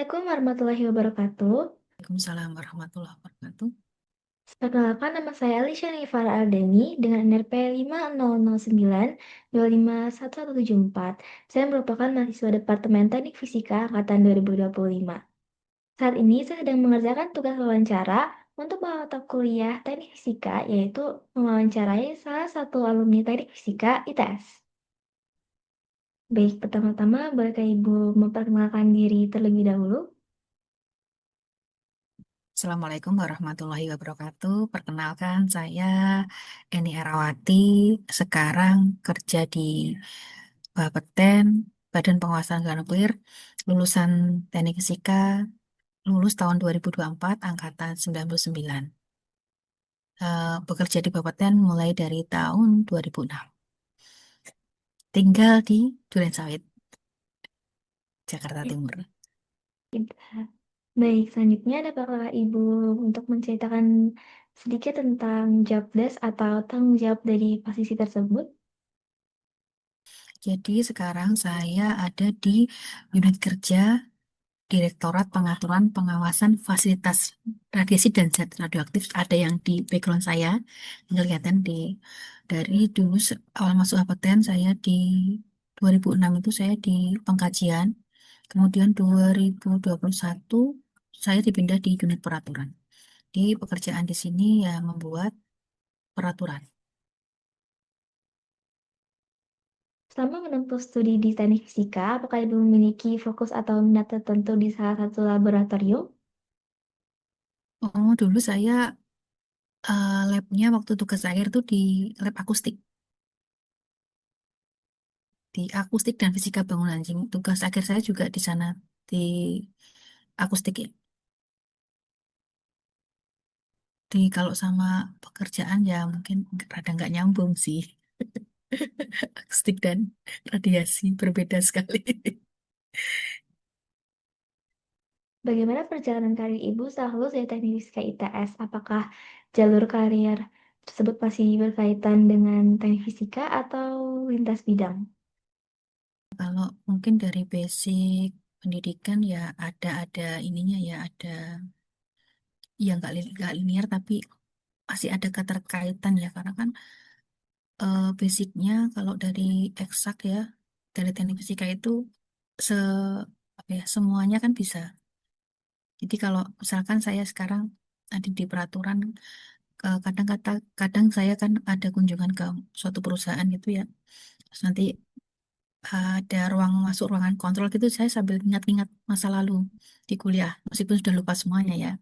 Assalamualaikum warahmatullahi wabarakatuh. Waalaikumsalam warahmatullahi wabarakatuh. Perkenalkan nama saya Alicia Nifara Ardeni dengan NRP 5009 251174. Saya merupakan mahasiswa Departemen Teknik Fisika Angkatan 2025. Saat ini saya sedang mengerjakan tugas wawancara untuk mata kuliah Teknik Fisika, yaitu mewawancarai salah satu alumni Teknik Fisika ITS. Baik, pertama-tama bolehkah Ibu memperkenalkan diri terlebih dahulu? Assalamualaikum warahmatullahi wabarakatuh. Perkenalkan, saya Eni Erawati. Sekarang kerja di Bapeten, Badan Pengawasan Lingkungan Nuklir, lulusan Teknik Fisika, lulus tahun 2024, angkatan 99. Bekerja di Bapeten mulai dari tahun 2006. Tinggal di Durensawit, Jakarta Timur. Baik, selanjutnya apakah Ibu untuk menceritakan sedikit tentang job desk atau tanggung jawab dari posisi tersebut? Jadi sekarang saya ada di unit kerja Direktorat Pengaturan Pengawasan Fasilitas Radiasi dan Zat Radioaktif. Ada yang di background saya, kelihatan dari dulu awal masuk APTN saya di 2006 itu saya di pengkajian, kemudian 2021 saya dipindah di unit peraturan. Di pekerjaan di sini ya membuat peraturan. Selama menempuh studi di teknik fisika, apakah Ibu memiliki fokus atau minat tertentu di salah satu laboratorium? Oh, dulu saya labnya waktu tugas akhir tuh di lab akustik. Di akustik dan fisika bangunan. Jadi tugas akhir saya juga di sana di akustik ya. Di kalau sama pekerjaan ya mungkin rada nggak nyambung sih. Akustik dan radiasi berbeda sekali. Bagaimana perjalanan karir Ibu setelah lulus dari teknik fisika ITS? Apakah jalur karir tersebut masih berkaitan dengan teknik fisika atau lintas bidang? Kalau mungkin dari basic pendidikan ya ada ininya ya ada ya nggak linear tapi masih ada keterkaitan ya karena kan basicnya kalau dari eksak ya dari teknik fisika itu se apa ya semuanya kan bisa. Jadi kalau misalkan saya sekarang ada di peraturan, kadang saya kan ada kunjungan ke suatu perusahaan gitu ya. Terus nanti ada ruang masuk ruangan kontrol gitu, saya sambil ingat-ingat masa lalu di kuliah, meskipun sudah lupa semuanya ya.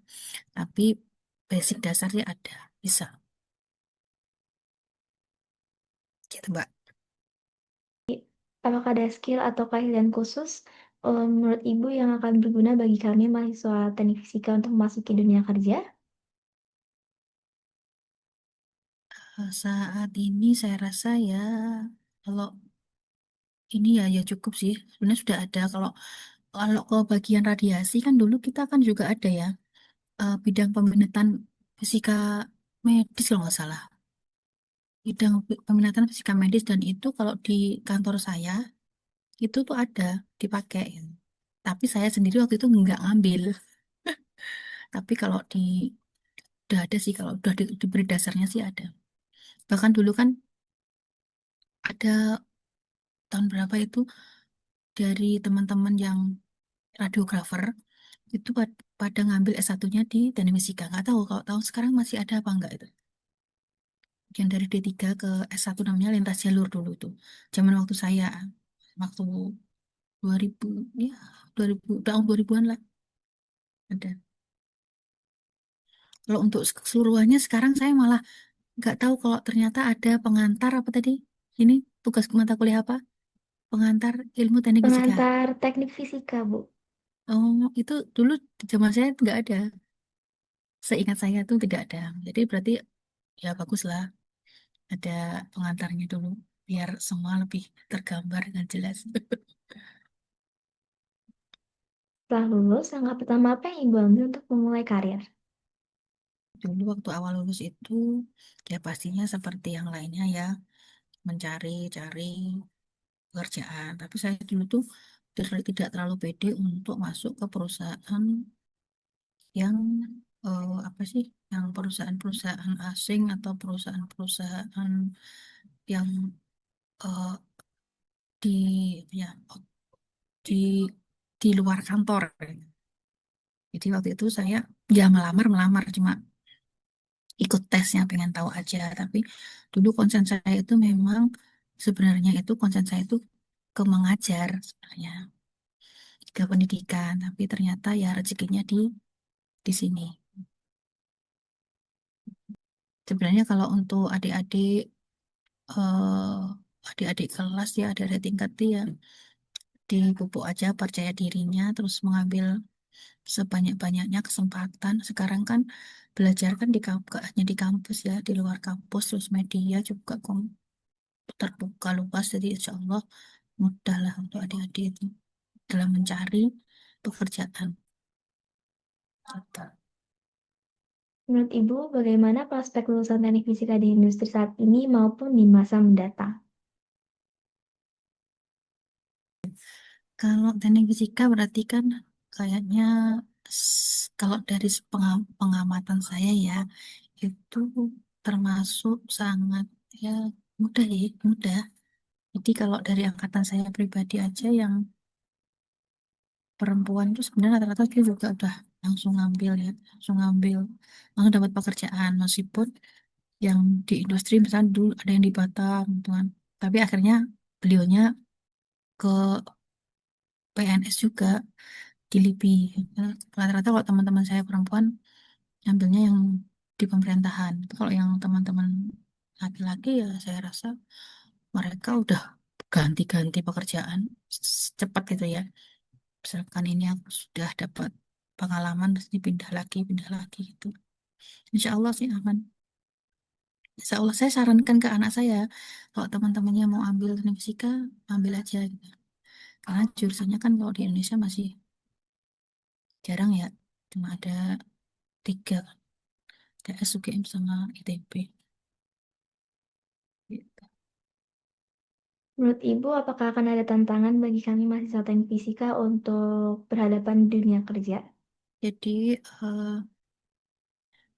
Tapi basic dasarnya ada, bisa. Gitu, Mbak. Apakah ada skill atau keahlian khusus menurut Ibu yang akan berguna bagi kami mahasiswa teknik fisika untuk memasuki dunia kerja? Saat ini saya rasa ya, kalau ini ya cukup sih. Sebenarnya sudah ada. Kalau kalau ke bagian radiasi kan dulu kita kan juga ada ya bidang peminatan fisika medis kalau nggak salah. Bidang peminatan fisika medis dan itu kalau di kantor saya itu tuh ada dipakai. Tapi saya sendiri waktu itu nggak ngambil. Tapi kalau udah ada sih kalau udah diberi dasarnya sih ada. Bahkan dulu kan ada tahun berapa itu dari teman-teman yang radiografer itu pada ngambil S1-nya di teknik fisika. Nggak tahu kalau tahun sekarang masih ada apa enggak itu. Yang dari D3 ke S1 namanya lintas jalur dulu tuh. Zaman waktu saya, waktu 2000, ya 2000, tahun 2000-an lah ada. Kalau untuk keseluruhannya sekarang saya malah nggak tahu kalau ternyata ada pengantar apa tadi? Ini tugas mata kuliah apa? Pengantar ilmu teknik fisika. Pengantar teknik fisika, Bu. Oh, itu dulu di zaman saya nggak ada. Seingat saya tuh tidak ada. Jadi berarti ya bagus lah ada pengantarnya dulu biar semua lebih tergambar dengan jelas. Setelah lulus, langkah pertama apa yang Ibu ambil untuk memulai karir? Dulu waktu awal lulus itu ya pastinya seperti yang lainnya ya mencari-cari pekerjaan. Tapi saya dulu tuh tidak terlalu pede untuk masuk ke perusahaan yang apa sih, yang perusahaan-perusahaan asing atau perusahaan-perusahaan yang eh, di ya di di luar kantor. Jadi waktu itu saya ya melamar melamar cuma ikut tesnya pengen tahu aja. Tapi dulu konsen saya itu memang sebenarnya itu konsen saya itu ke mengajar sebenarnya, ke pendidikan. Tapi ternyata ya rezekinya di sini. Sebenarnya kalau untuk eh, adik-adik kelas ya, adik-adik tingkat dia dipupuk aja percaya dirinya, terus mengambil sebanyak-banyaknya kesempatan. Sekarang kan belajar kan gak hanya di kampus ya, di luar kampus, terus media juga terbuka luas. Jadi insya Allah mudah lah untuk adik-adik itu dalam mencari pekerjaan. Gitu. Menurut Ibu, bagaimana prospek lulusan teknik fisika di industri saat ini maupun di masa mendatang? Kalau teknik fisika berarti kan kayaknya kalau dari pengamatan saya ya, itu termasuk sangat ya mudah ya, mudah. Jadi kalau dari angkatan saya pribadi aja yang perempuan itu sebenarnya rata-rata dia juga udah langsung ngambil ya, langsung dapat pekerjaan meskipun yang di industri misalnya dulu ada yang di Batam gitu kan. Tapi akhirnya beliaunya ke PNS juga di LIPI. Rata-rata kalau teman-teman saya perempuan ambilnya yang di pemerintahan. Tapi kalau yang teman-teman laki-laki ya saya rasa mereka udah ganti-ganti pekerjaan cepat gitu ya. Misalkan ini aku sudah dapat pengalaman terus pindah lagi gitu. Insya Allah sih aman. Insya Allah saya sarankan ke anak saya kalau teman-temannya mau ambil teknik fisika ambil aja gitu. Karena jurusannya kan kalau di Indonesia masih jarang ya. Cuma ada tiga kan. Ada SUGM sama ITB. Gitu. Menurut Ibu, apakah akan ada tantangan bagi kami mahasiswa teknik fisika untuk berhadapan di dunia kerja? Jadi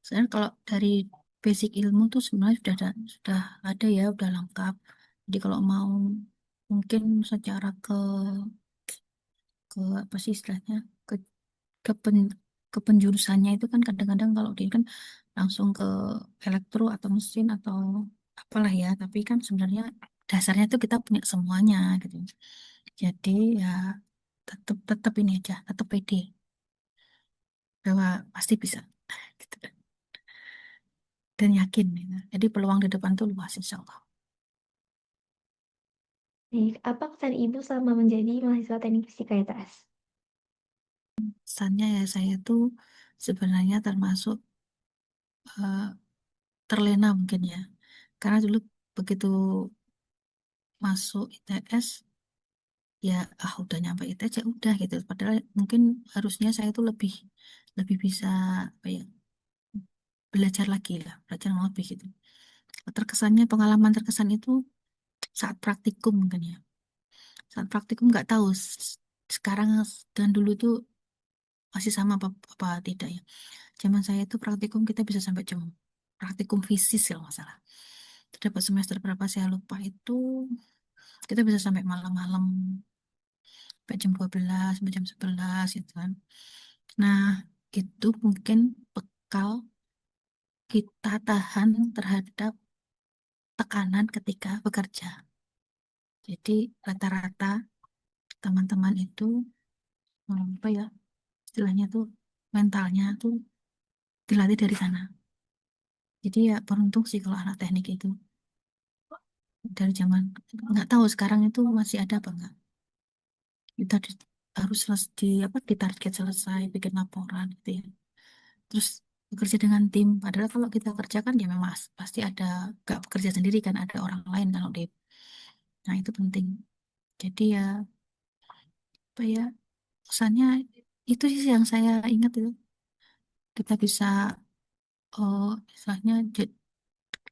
sebenarnya kalau dari basic ilmu tuh sebenarnya sudah ada ya, udah lengkap. Jadi kalau mau mungkin secara ke apa sih istilahnya ke ke, pen, ke penjurusannya itu kan kadang-kadang kalau dia kan langsung ke elektro atau mesin atau apalah ya. Tapi kan sebenarnya dasarnya tuh kita punya semuanya gitu. Jadi ya tetap tetap ini aja, tetap pede bahwa pasti bisa. Gitu kan. Dan yakin gitu. Jadi peluang di depan tuh luas insya Allah. Baik, apa kesan Ibu selama menjadi mahasiswa teknik fisika ITS? Pesannya ya saya tuh sebenarnya termasuk eh, terlena mungkin ya. Karena dulu begitu masuk ITS ya udah nyampe ITS ya udah gitu. Padahal mungkin harusnya saya tuh lebih lebih bisa apa ya belajar lagi lah, belajar yang lebih gitu. Terkesannya pengalaman terkesan itu saat praktikum mungkin ya. Saat praktikum nggak tahu sekarang dan dulu tuh masih sama apa tidak ya. Zaman saya itu praktikum kita bisa sampai jam praktikum fisis kalau nggak salah. Itu dapat semester berapa saya lupa itu kita bisa sampai malam-malam sampai jam 12 sampai jam 11 gitu kan. Nah, itu mungkin bekal kita tahan terhadap tekanan ketika bekerja. Jadi rata-rata teman-teman itu apa ya istilahnya tuh mentalnya tuh dilatih dari sana. Jadi ya beruntung sih kalau anak teknik itu dari zaman nggak tahu sekarang itu masih ada apa enggak. Kita harus di apa di target selesai bikin laporan gitu ya. Terus bekerja dengan tim. Padahal kalau kita kerjakan ya memang pasti ada nggak bekerja sendiri kan ada orang lain kalau di. Nah itu penting. Jadi ya apa ya pesannya itu sih yang saya ingat itu kita bisa istilahnya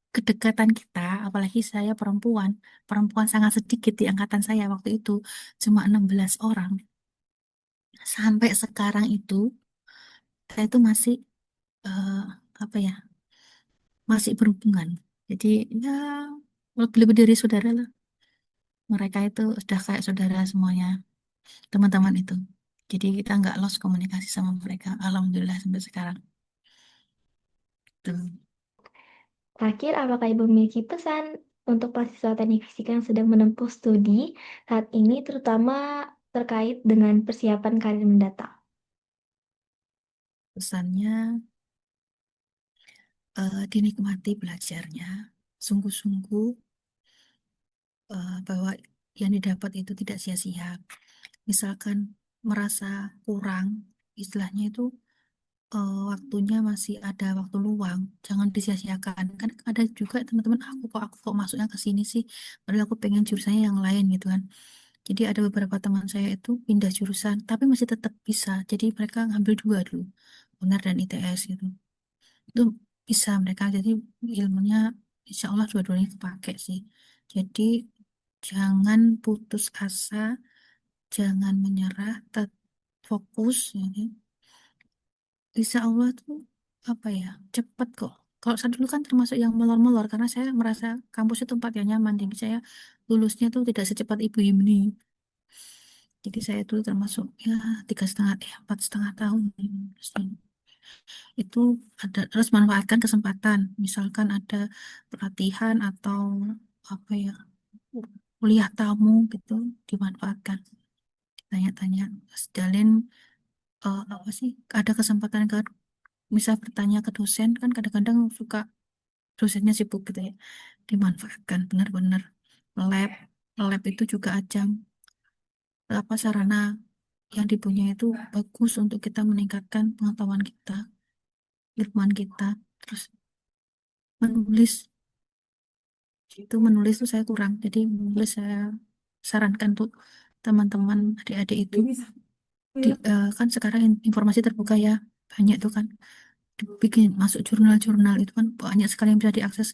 kedekatan kita, apalagi saya perempuan sangat sedikit di angkatan saya waktu itu, cuma 16 orang. Sampai sekarang itu saya itu masih eh, apa ya, masih berhubungan. Jadi ya lebih-lebih dari saudara lah. Mereka itu sudah kayak saudara semuanya, teman-teman itu. Jadi kita nggak lost komunikasi sama mereka. Alhamdulillah sampai sekarang. Tuh. Terakhir, apakah Ibu memiliki pesan untuk mahasiswa teknik fisika yang sedang menempuh studi saat ini, terutama terkait dengan persiapan karir mendatang? Pesannya dinikmati belajarnya, sungguh-sungguh bahwa yang didapat itu tidak sia-sia. Misalkan merasa kurang, istilahnya itu waktunya masih ada waktu luang, jangan disia-siakan. Kan ada juga teman-teman aku kok masuknya ke sini sih, padahal aku pengen jurusannya yang lain gitu kan. Jadi ada beberapa teman saya itu pindah jurusan, tapi masih tetap bisa. Jadi mereka ngambil dua dulu, UNER dan ITS gitu. Itu bisa mereka, jadi ilmunya insya Allah dua-duanya kepake sih. Jadi jangan putus asa, jangan menyerah, tetap fokus. Jadi insya Allah tuh apa ya, cepat kok. Kalau saya dulu kan termasuk yang molor-molor karena saya merasa kampus itu tempat yang nyaman. Jadi saya lulusnya tuh tidak secepat ibu ini. Jadi saya tuh termasuk ya 4,5 tahun lulusnya. Itu ada, terus manfaatkan kesempatan. Misalkan ada pelatihan atau apa ya, kuliah tamu gitu, dimanfaatkan. Tanya-tanya, dalin apa sih, ada kesempatan ke bisa bertanya ke dosen kan, kadang-kadang suka dosennya sibuk gitu ya, dimanfaatkan benar-benar. Lab lab itu juga ajang apa, sarana yang dipunyai itu bagus untuk kita meningkatkan pengetahuan kita, ilmuwan kita. Terus menulis, itu menulis tuh saya kurang, jadi menulis saya sarankan tuh teman-teman adik-adik itu kan sekarang informasi terbuka ya, banyak tuh kan, bikin masuk jurnal-jurnal itu kan banyak sekali yang bisa diakses,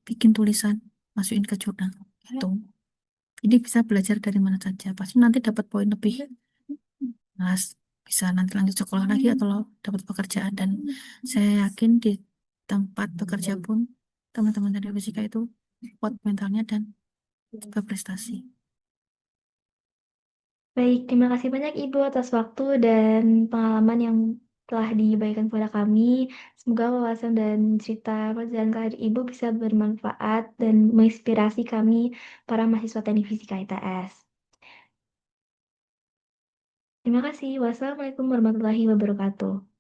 bikin tulisan masukin ke jurnal itu, jadi bisa belajar dari mana saja, pasti nanti dapat poin lebih, mas bisa nanti lanjut sekolah lagi atau dapat pekerjaan. Dan saya yakin di tempat bekerja pun teman-teman dari fisika itu kuat mentalnya dan juga prestasi. Baik, terima kasih banyak Ibu atas waktu dan pengalaman yang telah dibagikan kepada kami. Semoga wawasan dan cerita perjalanan karir Ibu bisa bermanfaat dan menginspirasi kami, para mahasiswa teknik fisika ITS. Terima kasih. Wassalamualaikum warahmatullahi wabarakatuh.